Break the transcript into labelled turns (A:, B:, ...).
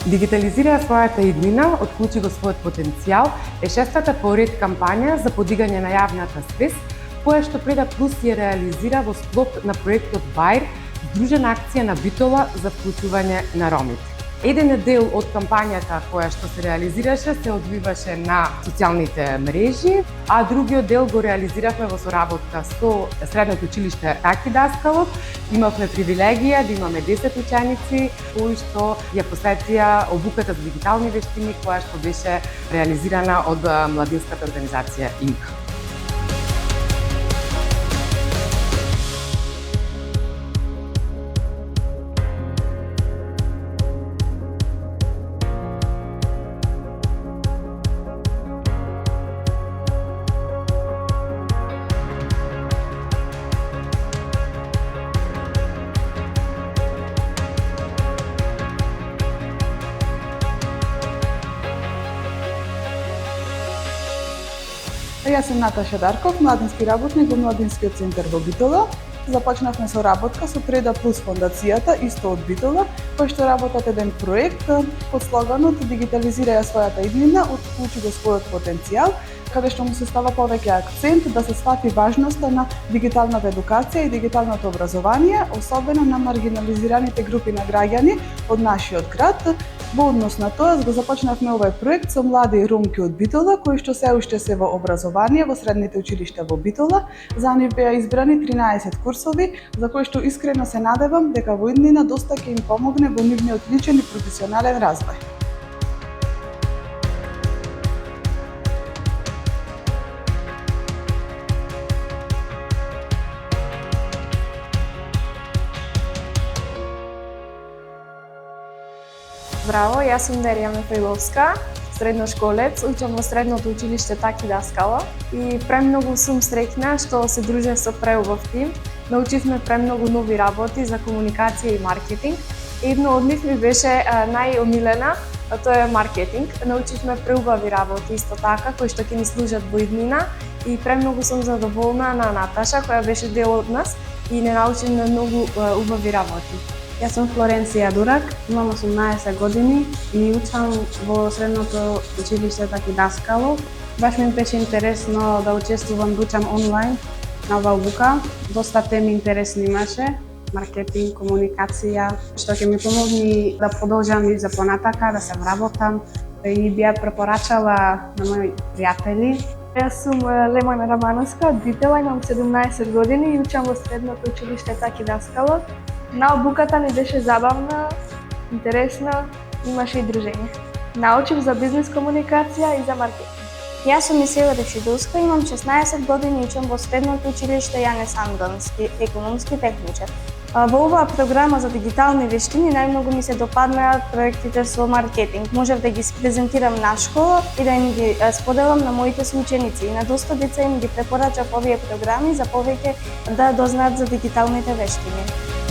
A: Дигитализира својата иднина, отклучи го својот потенцијал е шестата поред кампања за подигање на јавната свест, која што Преда Плюс ја реализира во склоп на проектот БАјР, здружена акција на Битола за вклучување на ромите. Еден дел од кампањата која што се реализираше се одвиваше на социјалните мрежи, а другиот дел го реализиравме во соработка со Средното училиште Таки Даскалов. Имавме привилегија да имаме 10 ученици кои што ја посетија обуката за дигитални вештини која што беше реализирана од младинската организација ИМК.
B: Јас сум Наташа Дарков, младински работник во Младинскиот центар во Битола. Започнавме соработка со Преда Плюс фондацијата, исто од Битола, кој што работат еден проект под слоганот "Дигитализирај својата иднина, отклучи го својот потенцијал", каде што му се става повеќе акцент да се свати важноста на дигиталната едукација и дигиталното образование, особено на маргинализираните групи на граѓани од нашиот град. Во однос на тоа, го започнавме овој проект со млади ромки од Битола, кои што се уште се во образование во средните училишта во Битола. За нив беа избрани 13 курсови, за кои што искрено се надевам дека во иднина доста ќе им помогне во нивниот личен и професионален развој.
C: Здраво, јас сум Дарија Михајловска, средношколец, учам во Средното училиште Таки Даскала и премногу сум среќна што се дружев со преубав тим. Научивме премногу нови работи за комуникација и маркетинг. Едно од нив ми беше најомилена, а тоа е маркетинг. Научивме преубави работи исто така кои што ќе ни служат во иднина и премногу сум задоволна на Наташа која беше дел од нас и не научивме многу убави работи.
D: Јас сум Флоренција Дурак, имам 18 години и учам во Средното училиште Таки Даскалов. Баш ми беше интересно да учествувам, да учам онлайн на Валбука. Доста теми интересни имаше, маркетинг, комуникација, што ќе ми помогни да продолжам и за понатака, да се вработам и би ја препорачала на мои пријатели.
C: Јас сум Лемона Рамановска од Битола, имам 17 години и учам во Средното училиште Таки Даскалов. На обуката ни беше забавна, интересна, имаше и дружење. Научив за бизнес комуникација и за маркетинг.
E: Јас сум Мисела Решидовска, имам 16 години и учам во Средното училиште Јанес Андонски, економски техничар. Во оваа програма за дигитални вештини најмногу ми се допаднаат проектите со маркетинг. Можев да ги презентирам на школа и да им ги споделам на моите соученици. И на доста деца им ги препорачав овие програми за повеќе да дознаат за дигиталните вештини.